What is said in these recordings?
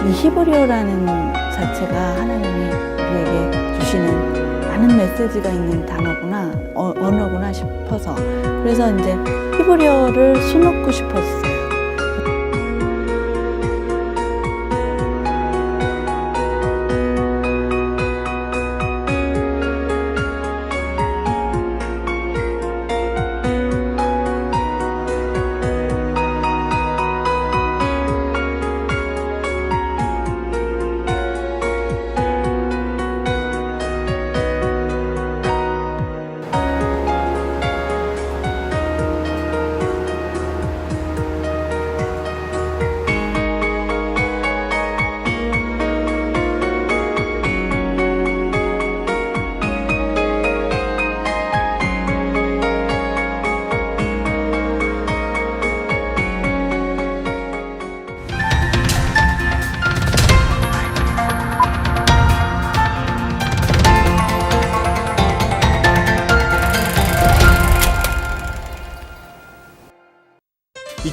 이 히브리어라는 자체가 하나님이 우리에게 주시는 많은 메시지가 있는 단어구나, 언어구나 싶어서 그래서 이제 히브리어를 수놓고 싶었어요.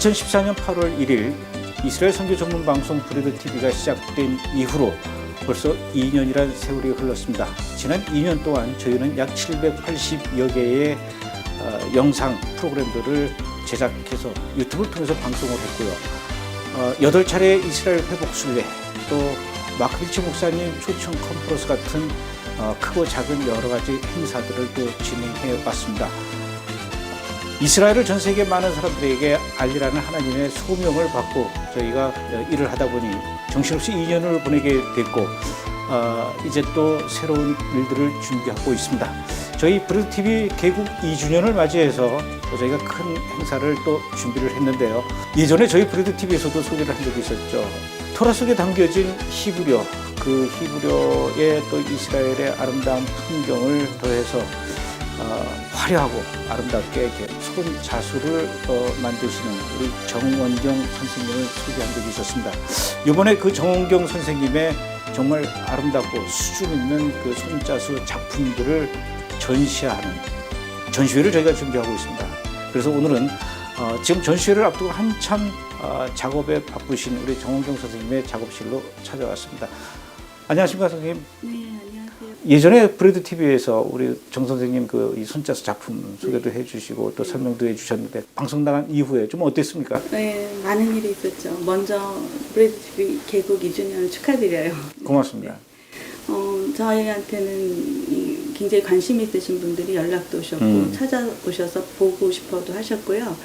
(2014년 8월 1일) 이스라엘 선교 전문 방송 브레드 TV가 시작된 이후로 벌써 2년이란 세월이 흘렀습니다. 지난 2년 동안 저희는 약 780여 개의 영상 프로그램들을 제작해서 유튜브를 통해서 방송을 했고요. 8차례 이스라엘 회복 순례, 또 마크 빌치 목사님 초청 컨퍼런스 같은 크고 작은 여러 가지 행사들을 또 진행해 왔습니다. 이스라엘을 전 세계 많은 사람들에게 알리라는 하나님의 소명을 받고 저희가 일을 하다 보니 정신없이 2년을 보내게 됐고 이제 또 새로운 일들을 준비하고 있습니다. 저희 브레드TV 개국 2주년을 맞이해서 저희가 큰 행사를 또 준비를 했는데요. 예전에 저희 브레드TV에서도 소개를 한 적이 있었죠. 토라 속에 담겨진 히브리어, 그 히브리어에 또 이스라엘의 아름다운 풍경을 더해서 화려하고 아름답게 이렇게 손자수를 만드시는 우리 정원경 선생님을 소개한 적이 있었습니다. 이번에 그 정원경 선생님의 정말 아름답고 수준 있는 그 손자수 작품들을 전시하는 전시회를 저희가 준비하고 있습니다. 그래서 오늘은 지금 전시회를 앞두고 한참 작업에 바쁘신 우리 정원경 선생님의 작업실로 찾아왔습니다. 안녕하십니까, 선생님? 네, 안녕하세요. 예전에 브레드 TV에서 우리 정 선생님 그 이 손자수 작품 소개도 해주시고 또 설명도 해주셨는데 방송 나간 이후에 좀 어땠습니까? 네, 많은 일이 있었죠. 먼저 브레드 TV 개국 2주년을 축하드려요. 고맙습니다. 저희한테는 굉장히 관심 있으신 분들이 연락도 오셨고 찾아오셔서 보고 싶어도 하셨고요.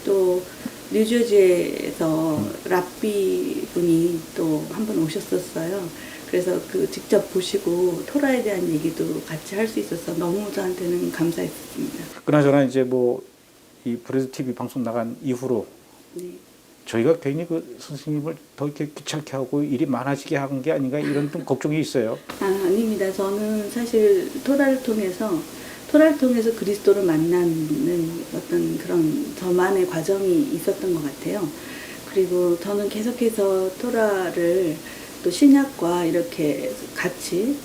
또 뉴저지에서 랍비 분이 또 한 번 오셨었어요. 그래서 그 직접 보시고 토라에 대한 얘기도 같이 할 수 있어서 너무 저한테는 감사했습니다. 그나저나 이제 뭐 이 브레드 TV 방송 나간 이후로 네. 저희가 괜히 그 선생님을 더 이렇게 귀찮게 하고 일이 많아지게 한 게 아닌가 이런 좀 걱정이 있어요. 아닙니다. 저는 사실 토라를 통해서 그리스도를 만나는 어떤 그런 저만의 과정이 있었던 것 같아요. 그리고 저는 계속해서 토라를 또 신약과 이렇게 같이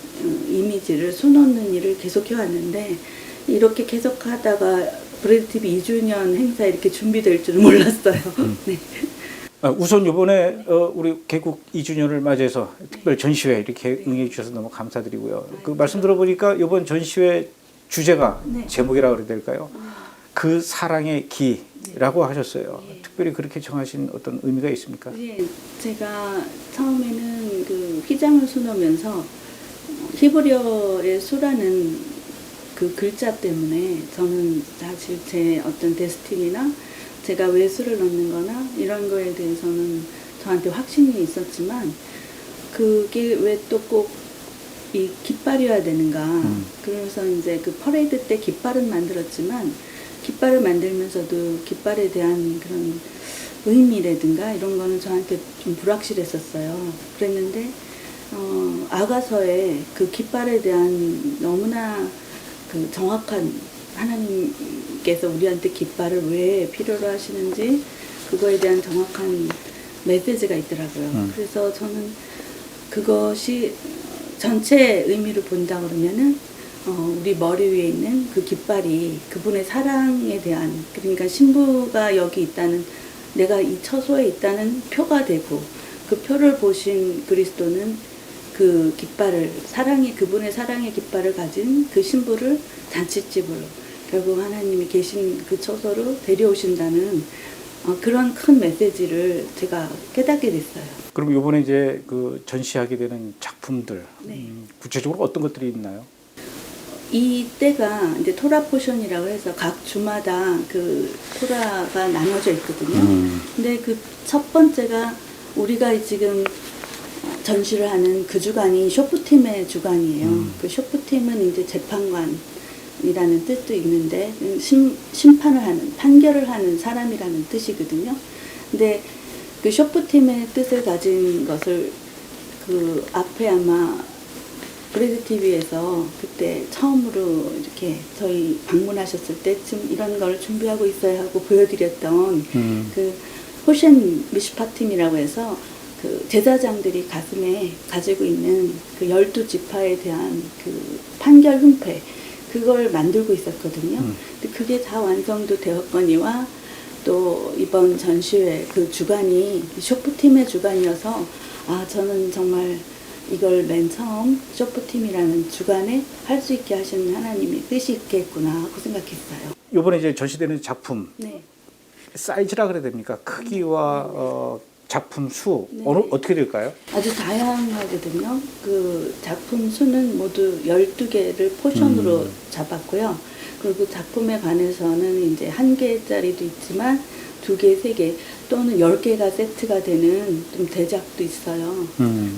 이미지를 수놓는 일을 계속 해왔는데 이렇게 계속 하다가 브레드TV 2주년 행사에 이렇게 준비될 줄은 몰랐어요. 네. 우선 이번에 우리 개국 2주년을 맞이해서 특별 전시회 이렇게 응해 주셔서 너무 감사드리고요. 그 말씀 들어보니까 이번 전시회 주제가 제목이라고 그래야 될까요? 그 사랑의 기라고 하셨어요. 특별히 그렇게 정하신 어떤 의미가 있습니까? 네, 제가 처음에는 그 휘장을 수놓으면서 히브리어의 수라는 그 글자 때문에 저는 사실 제 어떤 데스티니나 제가 왜 수를 넣는 거나 이런 거에 대해서는 저한테 확신이 있었지만 그게 왜 또 꼭 이 깃발이어야 되는가. 그래서 이제 그 퍼레이드 때 깃발은 만들었지만 깃발을 만들면서도 깃발에 대한 그런 의미라든가 이런 거는 저한테 좀 불확실했었어요. 그랬는데 아가서에 그 깃발에 대한 너무나 그 정확한 하나님께서 우리한테 깃발을 왜 필요로 하시는지 그거에 대한 정확한 메시지가 있더라고요. 그래서 저는 그것이 전체 의미를 본다 그러면은 우리 머리 위에 있는 그 깃발이 그분의 사랑에 대한, 그러니까 신부가 여기 있다는, 내가 이 처소에 있다는 표가 되고, 그 표를 보신 그리스도는 그 깃발을 그분의 사랑의 깃발을 가진 그 신부를 잔치집으로 결국 하나님이 계신 그 처소로 데려오신다는 그런 큰 메시지를 제가 깨닫게 됐어요. 그럼 이번에 이제 그 전시하게 되는 작품들 네. 구체적으로 어떤 것들이 있나요? 이 때가 이제 토라 포션이라고 해서 각 주마다 그 토라가 나눠져 있거든요. 근데 그 첫 번째가 우리가 지금 전시를 하는 그 주간이 쇼프팀의 주간이에요. 그 쇼프팀은 이제 재판관이라는 뜻도 있는데 심판을 하는, 판결을 하는 사람이라는 뜻이거든요. 근데 그 쇼프팀의 뜻을 가진 것을 그 앞에 아마 브레드 TV에서 그때 처음으로 이렇게 저희 방문하셨을 때쯤 이런 걸 준비하고 있어야 하고 보여드렸던 그 호셴 미슈파팀이라고 해서 그 제사장들이 가슴에 가지고 있는 그 12지파에 대한 그 판결 훈패 그걸 만들고 있었거든요. 근데 그게 다 완성도 되었거니와 또 이번 전시회 그 주간이 쇼프팀의 주간이어서 저는 정말 이걸 맨 처음 쇼프팀이라는 주간에 할 수 있게 하신 하나님의 뜻이 있겠구나 하고 생각했어요. 이번에 이제 전시되는 작품 네. 사이즈라 그래야 됩니까? 크기와 작품 수 네. 어떻게 될까요? 아주 다양하거든요. 그 작품 수는 모두 12개를 포션으로 잡았고요. 그리고 작품에 관해서는 이제 1개짜리도 있지만 2개, 3개 또는 10개가 세트가 되는 좀 대작도 있어요.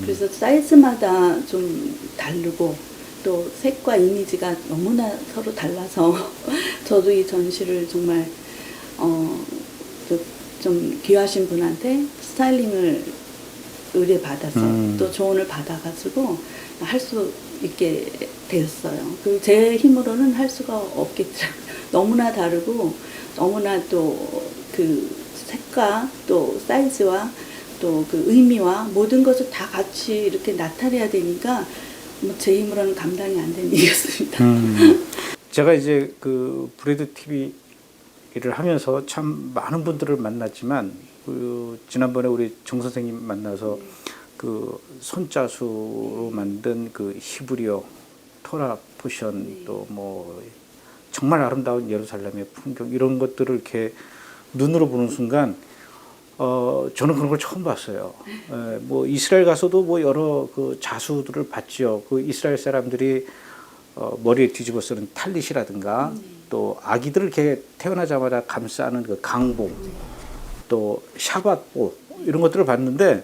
그래서 사이즈마다 좀 다르고 또 색과 이미지가 너무나 서로 달라서 저도 이 전시를 정말 좀 귀하신 분한테 스타일링을 의뢰받아서 또 조언을 받아가지고 할 수 있게 되었어요. 그 제 힘으로는 할 수가 없겠더라고요. 너무나 다르고 너무나 또 그 색과 또 사이즈와 또 그 의미와 모든 것을 다 같이 이렇게 나타내야 되니까 뭐 제 힘으로는 감당이 안 되는 일이었습니다. 제가 이제 그 브레드 TV를 하면서 참 많은 분들을 만났지만 그 지난번에 우리 정 선생님 만나서 그 손자수로 만든 그 히브리어 토라 포션 또 뭐 정말 아름다운 예루살렘의 풍경 이런 것들을 이렇게 눈으로 보는 순간 저는 그런 걸 처음 봤어요. 뭐 이스라엘 가서도 뭐 여러 그 자수들을 봤죠. 그 이스라엘 사람들이 머리에 뒤집어 쓰는 탈릿이라든가 또 아기들을 이렇게 태어나자마자 감싸는 그 강복 또 샤밧옷 이런 것들을 봤는데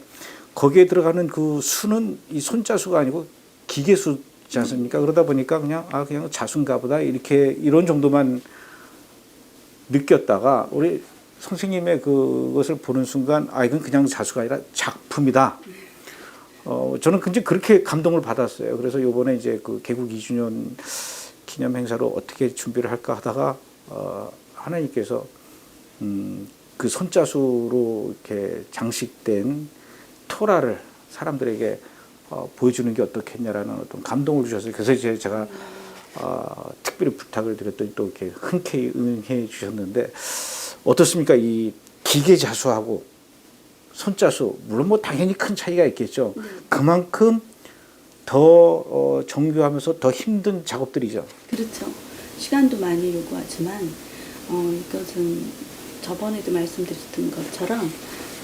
거기에 들어가는 그 수는 이 손자수가 아니고 기계수지 않습니까? 그러다 보니까 그냥 자수인가 보다 이렇게 이런 정도만 느꼈다가 우리 선생님의 그것을 보는 순간 이건 그냥 자수가 아니라 작품이다. 저는 굉장히 그렇게 감동을 받았어요. 그래서 이번에 이제 그 개국 2주년 기념 행사로 어떻게 준비를 할까 하다가 하나님께서 그 손자수로 이렇게 장식된 토라를 사람들에게 보여주는 게 어떻겠냐라는 어떤 감동을 주셨어요. 그래서 이제 제가 특별히 부탁을 드렸더니 또 이렇게 흔쾌히 응해 주셨는데 어떻습니까? 이 기계 자수하고 손자수 물론 뭐 당연히 큰 차이가 있겠죠. 그만큼 더 정교하면서 더 힘든 작업들이죠. 그렇죠. 시간도 많이 요구하지만 이것은 저번에도 말씀드렸던 것처럼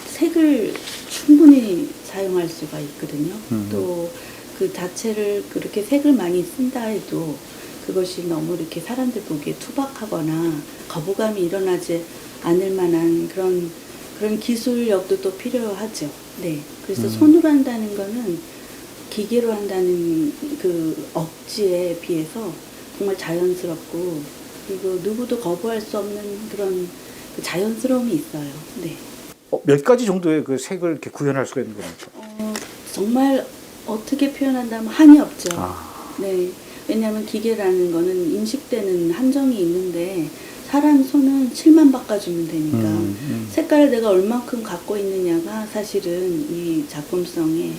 색을 충분히 사용할 수가 있거든요. 또 그 자체를 그렇게 색을 많이 쓴다 해도 그것이 너무 이렇게 사람들 보기에 투박하거나 거부감이 일어나지 않을 만한 그런 기술력도 또 필요하죠. 네. 그래서 손으로 한다는 거는 기계로 한다는 그 억지에 비해서 정말 자연스럽고 그리고 누구도 거부할 수 없는 그런 그 자연스러움이 있어요. 네. 몇 가지 정도의 그 색을 이렇게 구현할 수가 있는 거죠. 정말 어떻게 표현한다면 한이 없죠. 네. 왜냐하면 기계라는 거는 인식되는 한정이 있는데 사람 손은 칠만 바꿔주면 되니까 색깔을 내가 얼만큼 갖고 있느냐가 사실은 이 작품성의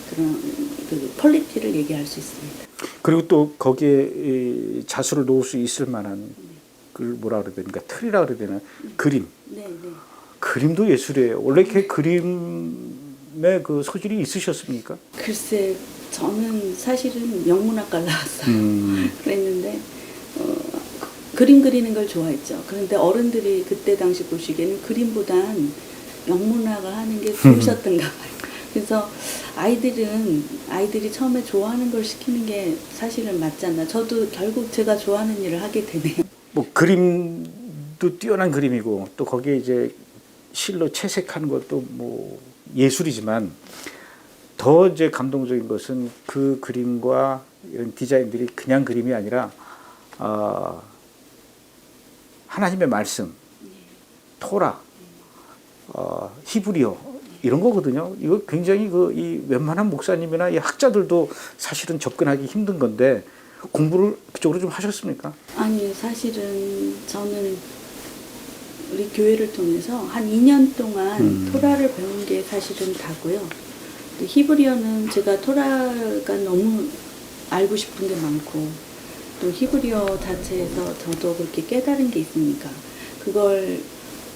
그런 그 퀄리티를 얘기할 수 있습니다. 그리고 또 거기에 이 자수를 놓을 수 있을 만한 그 뭐라 그래야 되나 틀이라 그래야 되나 그림. 네, 네. 그림도 예술이에요. 원래 이렇게 그림 그림의 그 소질이 있으셨습니까? 글쎄, 저는 사실은 영문학과 나왔어요. 그랬는데 그림 그리는 걸 좋아했죠. 그런데 어른들이 그때 당시 보시기에는 그림보단 영문학을 하는 게 좋으셨던가 봐요. 그래서 아이들이 처음에 좋아하는 걸 시키는 게 사실은 맞지 않나. 저도 결국 제가 좋아하는 일을 하게 되네요. 뭐 그림도 뛰어난 그림이고 또 거기에 이제 실로 채색하는 것도 뭐 예술이지만 더 이제 감동적인 것은 그 그림과 이런 디자인들이 그냥 그림이 아니라 하나님의 말씀, 토라, 히브리어 이런 거거든요. 이거 굉장히 이 웬만한 목사님이나 이 학자들도 사실은 접근하기 힘든 건데 공부를 그쪽으로 좀 하셨습니까? 아니, 사실은 저는 우리 교회를 통해서 한 2년 동안 토라를 배운 게 사실은 다고요. 히브리어는 제가 토라가 너무 알고 싶은 게 많고 또 히브리어 자체에서 저도 그렇게 깨달은 게 있으니까 그걸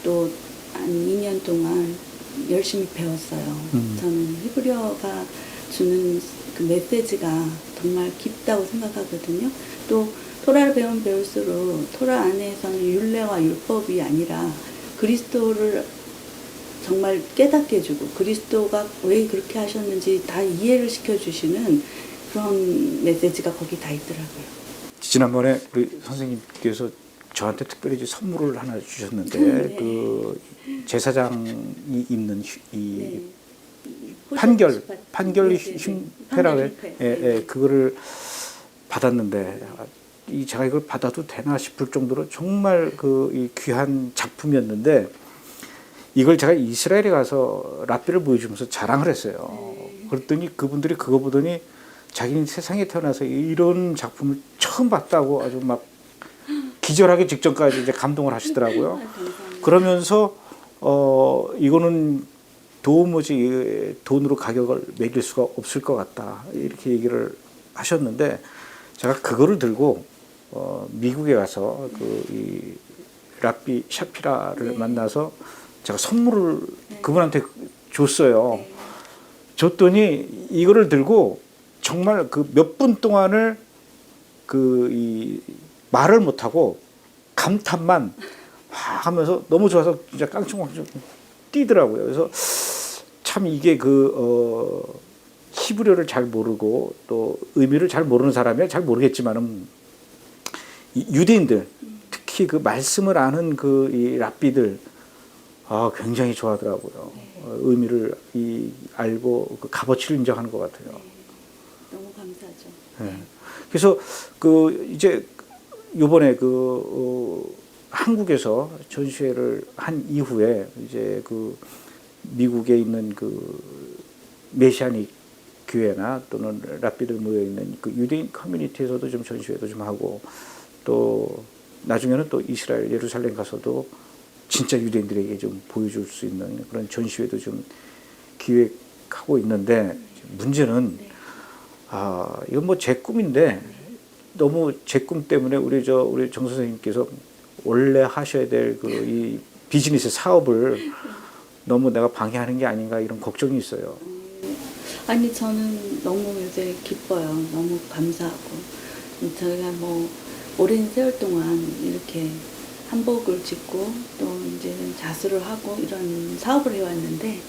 또 한 2년 동안 열심히 배웠어요. 저는 히브리어가 주는 그 메시지가 정말 깊다고 생각하거든요. 또 토라를 배울수록 토라 안에서는 율례와 율법이 아니라 그리스도를 정말 깨닫게 해주고 그리스도가 왜 그렇게 하셨는지 다 이해를 시켜주시는 그런 메시지가 거기 다 있더라고요. 지난번에 우리 선생님께서 저한테 특별히 이제 선물을 하나 주셨는데 네. 그 제사장이 입는 이 네. 판결 판결 흉패라고 네. 그거를 받았는데 제가 이걸 받아도 되나 싶을 정도로 정말 이 귀한 작품이었는데 이걸 제가 이스라엘에 가서 랍비를 보여주면서 자랑을 했어요. 그랬더니 그분들이 그거 보더니 자기는 세상에 태어나서 이런 작품을 처음 봤다고 아주 막 기절하기 직전까지 이제 감동을 하시더라고요. 그러면서 이거는 도무지 돈으로 가격을 매길 수가 없을 것 같다 이렇게 얘기를 하셨는데 제가 그거를 들고 미국에 가서 이 랍비 샤피라를 만나서 제가 선물을 그분한테 줬어요. 줬더니 이거를 들고 정말 그 몇 분 동안을 이 말을 못하고 감탄만 하면서 너무 좋아서 진짜 깡충깡충 뛰더라고요. 그래서 참 이게 히브리어를 잘 모르고 또 의미를 잘 모르는 사람이야 잘 모르겠지만은 유대인들 특히 그 말씀을 아는 이 랍비들 굉장히 좋아하더라고요. 의미를 알고 그 값어치를 인정하는 것 같아요. 너무 감사하죠. 네. 그래서 이제 요번에 한국에서 전시회를 한 이후에 이제 미국에 있는 메시아닉 교회나 또는 랍비들 모여 있는 유대인 커뮤니티에서도 좀 전시회도 좀 하고 또 나중에는 또 이스라엘 예루살렘 가서도 진짜 유대인들에게 좀 보여줄 수 있는 그런 전시회도 좀 기획하고 있는데 문제는 이건 뭐 제 꿈인데 너무 제 꿈 때문에 우리 정 선생님께서 원래 하셔야 될 이 비즈니스 사업을 너무 내가 방해하는 게 아닌가 이런 걱정이 있어요. 아니 저는 너무 요새 기뻐요. 너무 감사하고 저희가 뭐 오랜 세월 동안 이렇게 한복을 짓고 또 이제는 자수를 하고 이런 사업을 해왔는데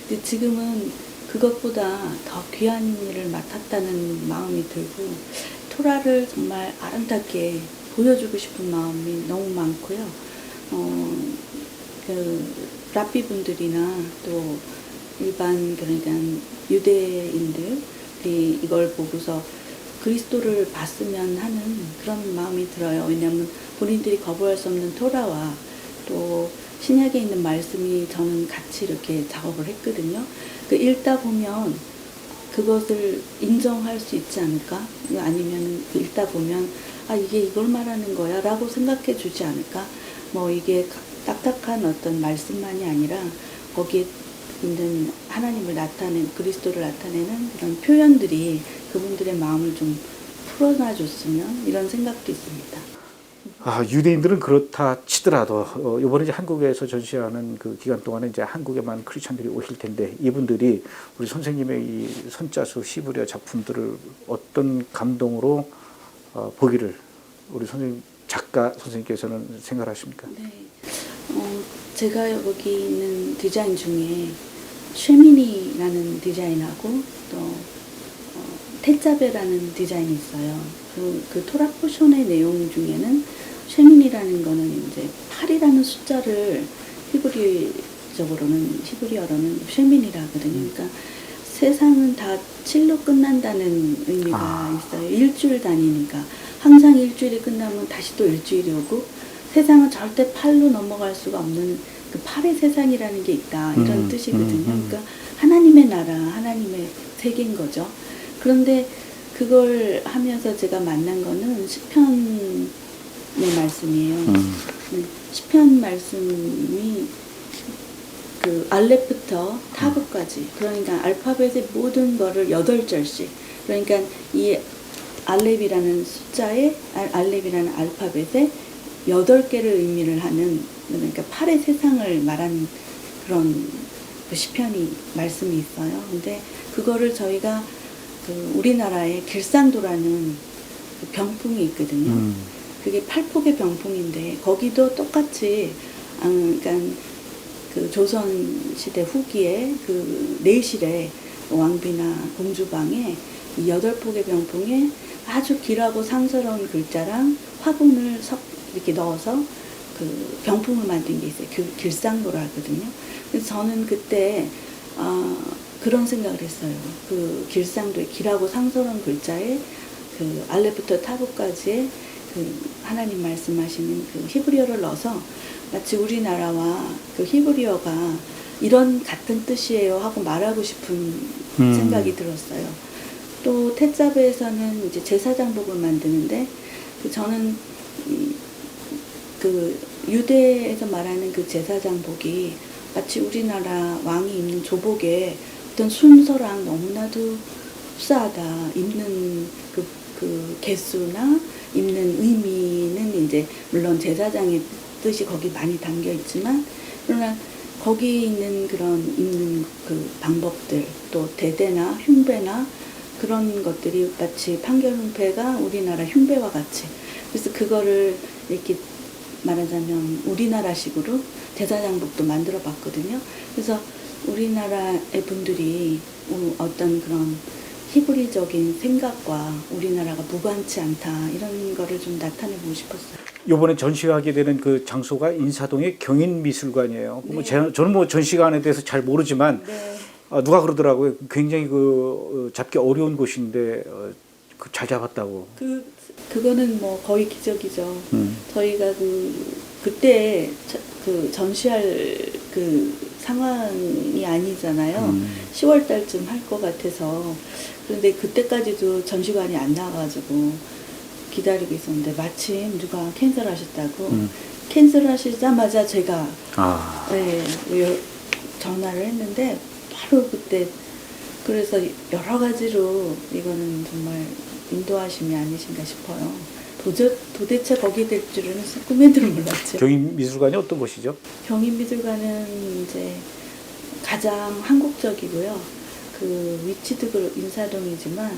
근데 지금은 그것보다 더 귀한 일을 맡았다는 마음이 들고 토라를 정말 아름답게 보여주고 싶은 마음이 너무 많고요. 랍비 분들이나 또 일반 그러니까 유대인들이 이걸 보고서 그리스도를 봤으면 하는 그런 마음이 들어요. 왜냐하면 본인들이 거부할 수 없는 토라와 또 신약에 있는 말씀이 저는 같이 이렇게 작업을 했거든요. 읽다 보면 그것을 인정할 수 있지 않을까? 아니면 읽다 보면 이게 이걸 말하는 거야 라고 생각해 주지 않을까? 뭐 이게 딱딱한 어떤 말씀만이 아니라 거기에 있는 하나님을 나타내는 그리스도를 나타내는 그런 표현들이 그분들의 마음을 좀 풀어놔 줬으면 이런 생각도 있습니다. 유대인들은 그렇다 치더라도 이번에 이제 한국에서 전시하는 그 기간 동안에 이제 한국에만 크리스찬들이 오실 텐데 이분들이 우리 선생님의 이 선자수 히브리어 작품들을 어떤 감동으로 보기를 우리 선생님 작가 선생님께서는 생각하십니까? 네. 제가 여기 있는 디자인 중에 쉐미니라는 디자인하고 또 테짜베라는 디자인이 있어요. 그 토라 포션의 내용 중에는 쉐민이라는 거는 이제 8이라는 숫자를 히브리어로는 쉐민이라 하거든요. 그러니까 세상은 다 7로 끝난다는 의미가 있어요. 일주일 단위니까. 항상 일주일이 끝나면 다시 또 일주일이 오고 세상은 절대 8로 넘어갈 수가 없는 그 8의 세상이라는 게 있다. 이런 뜻이거든요. 그러니까 하나님의 나라, 하나님의 세계인 거죠. 그런데 그걸 하면서 제가 만난 거는 시편의 말씀이에요. 시편 말씀이 그 알렙부터 타브까지, 그러니까 알파벳의 모든 거를 8절씩, 그러니까 이 알렙이라는 숫자에 알렙이라는 알파벳에 8개를 의미를 하는, 그러니까 8의 세상을 말하는 그런 그 시편이 말씀이 있어요. 근데 그거를 저희가 그 우리나라에 길상도라는 그 병풍이 있거든요. 그게 8폭의 병풍인데 거기도 똑같이 그러니까 그 조선 시대 후기에 그 내실에 왕비나 공주방에 이 8폭의 병풍에 아주 길하고 상스러운 글자랑 화분을 이렇게 넣어서 그 병풍을 만든 게 있어요. 길상도라 하거든요. 그래서 저는 그때 그런 생각을 했어요. 그 길상도의 길하고 상스러운 글자에 그 알렙부터 타브까지의 그 하나님 말씀하시는 그 히브리어를 넣어서 마치 우리나라와 그 히브리어가 이런 같은 뜻이에요 하고 말하고 싶은 생각이 들었어요. 또 테짜베에서는 이제 제사장복을 만드는데 저는 그 유대에서 말하는 그 제사장복이 마치 우리나라 왕이 입는 조복에 어떤 순서랑 너무나도 흡사하다. 입는 그 개수나 입는 의미는 이제 물론 제사장의 뜻이 거기 많이 담겨 있지만, 그러나 거기 있는 그런 입는 그 방법들, 또 대대나 흉배나 그런 것들이 마치 판결흉배가 우리나라 흉배와 같이, 그래서 그거를 이렇게 말하자면 우리나라식으로 제사장복도 만들어 봤거든요. 그래서 우리나라의 분들이 어떤 그런 히브리적인 생각과 우리나라가 무관치 않다, 이런 거를 좀 나타내보고 싶었어요. 이번에 전시하게 되는 그 장소가 인사동의 경인미술관이에요. 네. 뭐 저는 뭐 전시관에 대해서 잘 모르지만 네. 누가 그러더라고요. 굉장히 그 잡기 어려운 곳인데 잘 잡았다고. 그거는 뭐 거의 기적이죠. 저희가 그때 그 전시할 그 상황이 아니잖아요. 10월 달쯤 할 것 같아서. 그런데 그때까지도 전시관이 안 나와가지고 기다리고 있었는데 마침 누가 캔슬하셨다고. 캔슬하시자마자 제가 네, 전화를 했는데 바로 그때, 그래서 여러 가지로 이거는 정말 인도하심이 아니신가 싶어요. 도대체 거기 될 줄은 꿈에도 몰랐죠. 경인미술관이 어떤 곳이죠? 경인미술관은 이제 가장 한국적이고요. 그 위치도 인사동이지만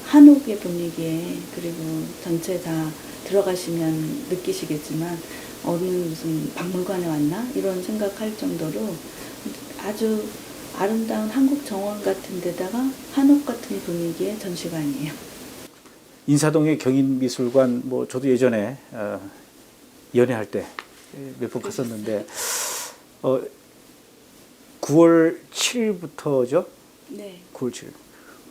한옥의 분위기에, 그리고 전체 다 들어가시면 느끼시겠지만 어느 무슨 박물관에 왔나 이런 생각할 정도로 아주 아름다운 한국 정원 같은 데다가 한옥 같은 분위기의 전시관이에요. 인사동의 경인미술관, 뭐 저도 예전에 연애할 때 몇 번 갔었는데 9월 7일부터죠? 네. 9월 7일.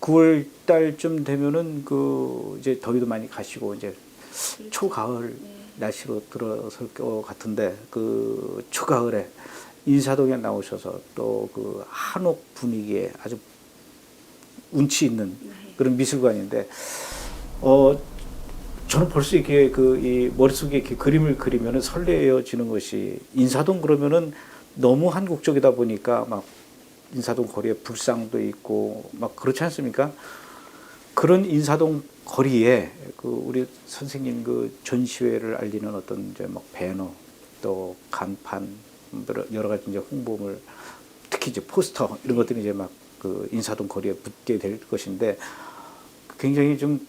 9월 달쯤 되면은 그 이제 더위도 많이 가시고 이제 그렇죠. 초가을 네. 날씨로 들어설 것 같은데 그 초가을에 인사동에 나오셔서 또 그 한옥 분위기에 아주 운치 있는 그런 미술관인데 저는 벌써 이렇게 이 머릿속에 이렇게 그림을 그리면은 설레어지는 것이, 인사동 그러면은 너무 한국적이다 보니까 막 인사동 거리에 불상도 있고 막 그렇지 않습니까? 그런 인사동 거리에 그 우리 선생님 그 전시회를 알리는 어떤 이제 막 배너 또 간판 여러 가지 이제 홍보물 특히 이제 포스터 이런 것들이 이제 막 그 인사동 거리에 붙게 될 것인데 굉장히 좀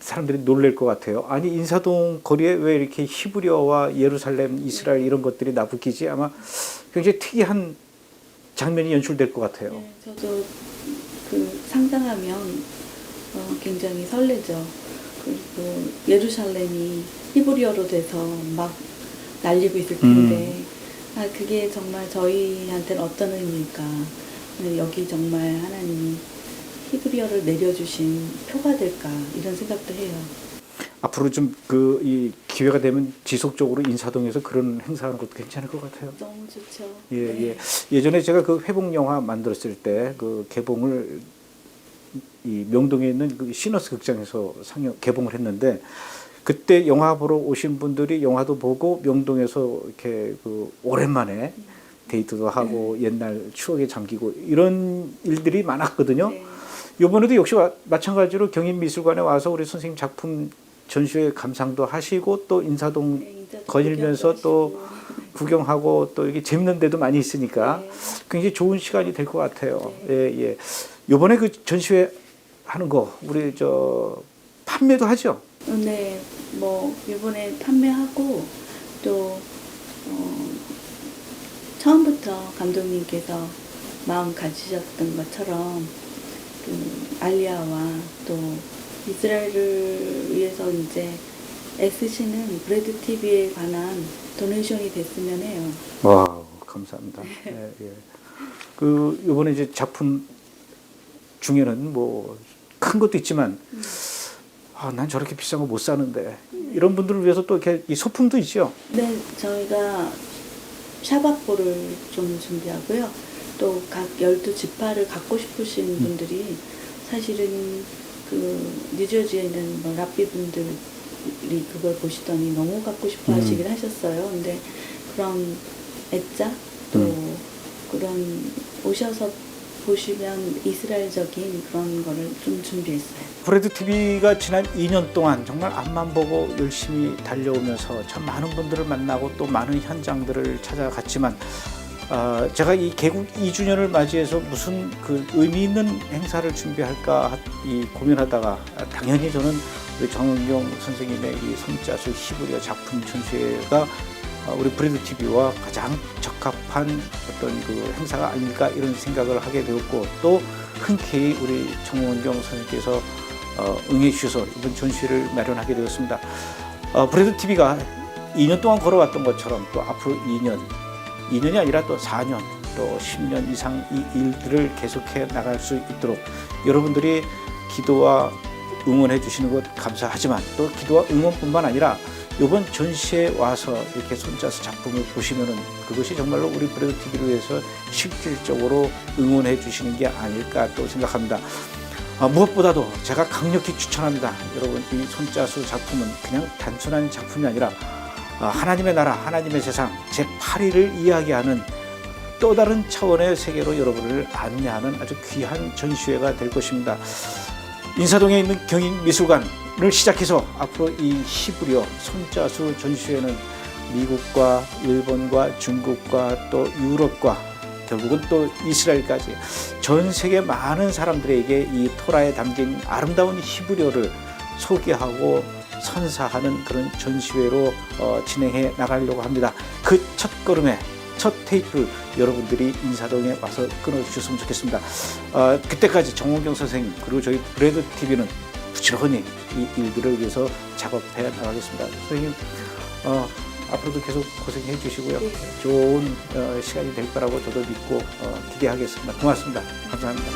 사람들이 놀랄 것 같아요. 아니 인사동 거리에 왜 이렇게 히브리어와 예루살렘, 이스라엘 이런 것들이 나붙기지? 아마 굉장히 특이한 장면이 연출될 것 같아요. 네, 저도 그 상상하면 굉장히 설레죠. 그리고 예루살렘이 히브리어로 돼서 막 날리고 있을 텐데 그게 정말 저희한테는 어떤 의미일까? 여기 정말 하나님이 히브리어를 내려주신 표가 될까 이런 생각도 해요. 앞으로 좀 그 이 기회가 되면 지속적으로 인사동에서 그런 행사하는 것도 괜찮을 것 같아요. 너무 좋죠. 예, 네. 예. 예전에 제가 그 회복 영화 만들었을 때 그 개봉을 이 명동에 있는 그 시너스 극장에서 개봉을 했는데 그때 영화 보러 오신 분들이 영화도 보고 명동에서 이렇게 그 오랜만에 데이트도 하고 옛날 추억에 잠기고 이런 일들이 많았거든요. 네. 이번에도 역시 마찬가지로 경인미술관에 와서 우리 선생님 작품 전시회 감상도 하시고 또 인사동 네, 거닐면서 또 구경하고 또 이게 재밌는 데도 많이 있으니까 네. 굉장히 좋은 시간이 될 것 같아요. 네. 예, 예. 이번에 그 전시회 하는 거 우리 저 판매도 하죠. 네, 뭐 이번에 판매하고 또 처음부터 감독님께서 마음 가지셨던 것처럼 그 알리아와 또 이스라엘을 위해서 이제 애쓰시는 브레드 TV에 관한 도네이션이 됐으면 해요. 와, 감사합니다. 예, 예. 그 이번에 이제 작품 중에는 뭐 큰 것도 있지만 난 저렇게 비싼 거 못 사는데 이런 분들을 위해서 또 이렇게 이 소품도 있죠. 네, 저희가 샤바포를 좀 준비하고요. 또 각 12지파를 갖고 싶으신 분들이 사실은 그 뉴저지에 있는 뭐 랍비 분들이 그걸 보시더니 너무 갖고 싶어 하시긴 하셨어요. 근데 그런 애자 또 그런 오셔서 보시면 이스라엘적인 그런 거를 좀 준비했어요. 브레드 TV가 지난 2년 동안 정말 앞만 보고 열심히 달려오면서 참 많은 분들을 만나고 또 많은 현장들을 찾아갔지만 제가 이 개국 2주년을 맞이해서 무슨 그 의미 있는 행사를 준비할까 고민하다가 당연히 저는 우리 정은경 선생님의 이 손자수 히브리어 작품 전시회가 우리 브레드 TV와 가장 적합한 어떤 그 행사가 아닐까 이런 생각을 하게 되었고 또 흔쾌히 우리 정은경 선생님께서 응해 주셔서 이번 전시회를 마련하게 되었습니다. 브레드 TV가 2년 동안 걸어왔던 것처럼 또 앞으로 2년이 아니라 또 4년, 또 10년 이상 이 일들을 계속해 나갈 수 있도록 여러분들이 기도와 응원해 주시는 것 감사하지만 또 기도와 응원뿐만 아니라 이번 전시회에 와서 이렇게 손자수 작품을 보시면은 그것이 정말로 우리 브레드 TV를 위해서 실질적으로 응원해 주시는 게 아닐까 또 생각합니다. 무엇보다도 제가 강력히 추천합니다. 여러분 이 손자수 작품은 그냥 단순한 작품이 아니라 하나님의 나라, 하나님의 세상 제8위를 이야기하는 또 다른 차원의 세계로 여러분을 안내하는 아주 귀한 전시회가 될 것입니다. 인사동에 있는 경인미술관을 시작해서 앞으로 이 히브리어 손자수 전시회는 미국과 일본과 중국과 또 유럽과 결국은 또 이스라엘까지 전 세계 많은 사람들에게 이 토라에 담긴 아름다운 히브리어를 소개하고 선사하는 그런 전시회로 진행해 나가려고 합니다. 그 첫걸음에 첫 테이프를 여러분들이 인사동에 와서 끊어주셨으면 좋겠습니다. 그때까지 정원경 선생님 그리고 저희 브레드 TV는 부지런히 이 일들을 위해서 작업해 나가겠습니다. 선생님 앞으로도 계속 고생해 주시고요. 네. 좋은 시간이 될 거라고 저도 믿고 기대하겠습니다. 고맙습니다. 감사합니다.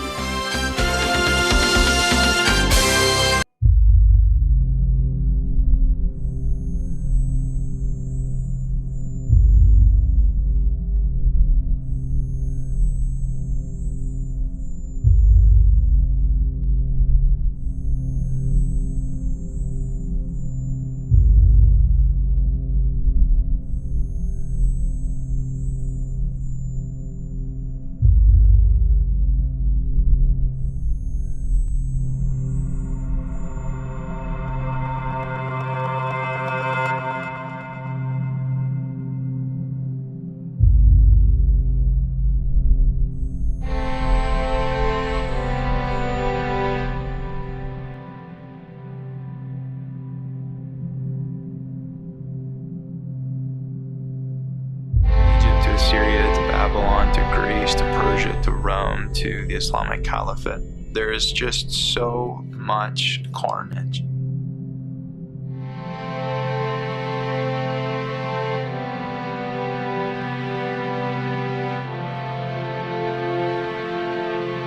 Persia to Rome to the Islamic Caliphate. There is just so much carnage.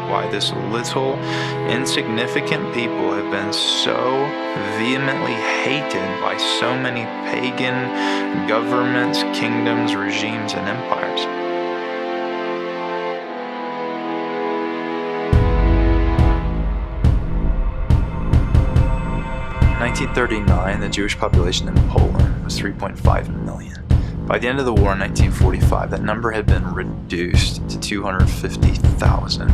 Why this little, insignificant people have been so vehemently hated by so many pagan governments, kingdoms, regimes, and empires. In 1939, the Jewish population in Poland was 3.5 million. By the end of the war in 1945, that number had been reduced to 250,000.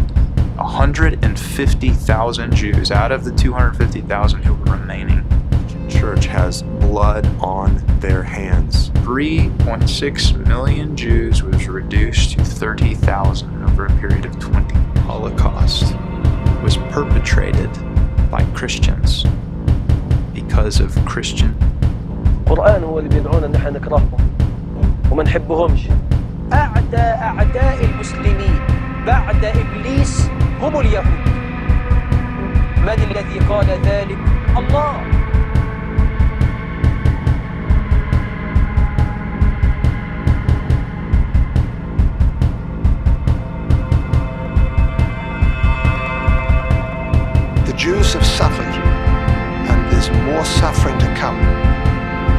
150,000 Jews out of the 250,000 who were remaining. The church has blood on their hands. 3.6 million Jews was reduced to 30,000 over a period of 20. Holocaust was perpetrated by Christians because of Christian. القرآن هو اللي بيدعونا ان احنا نكرههم وما نحبهمش. أعداء المسلمين بعد إبليس هم اليهود. من الذي قال ذلك؟ الله. The Jews have suffered, and there's more suffering to come.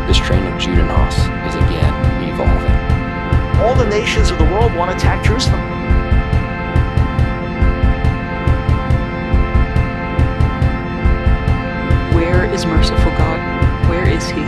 This train of Judanos is again evolving. All the nations of the world want to attack Jerusalem. Where is merciful God? Where is He?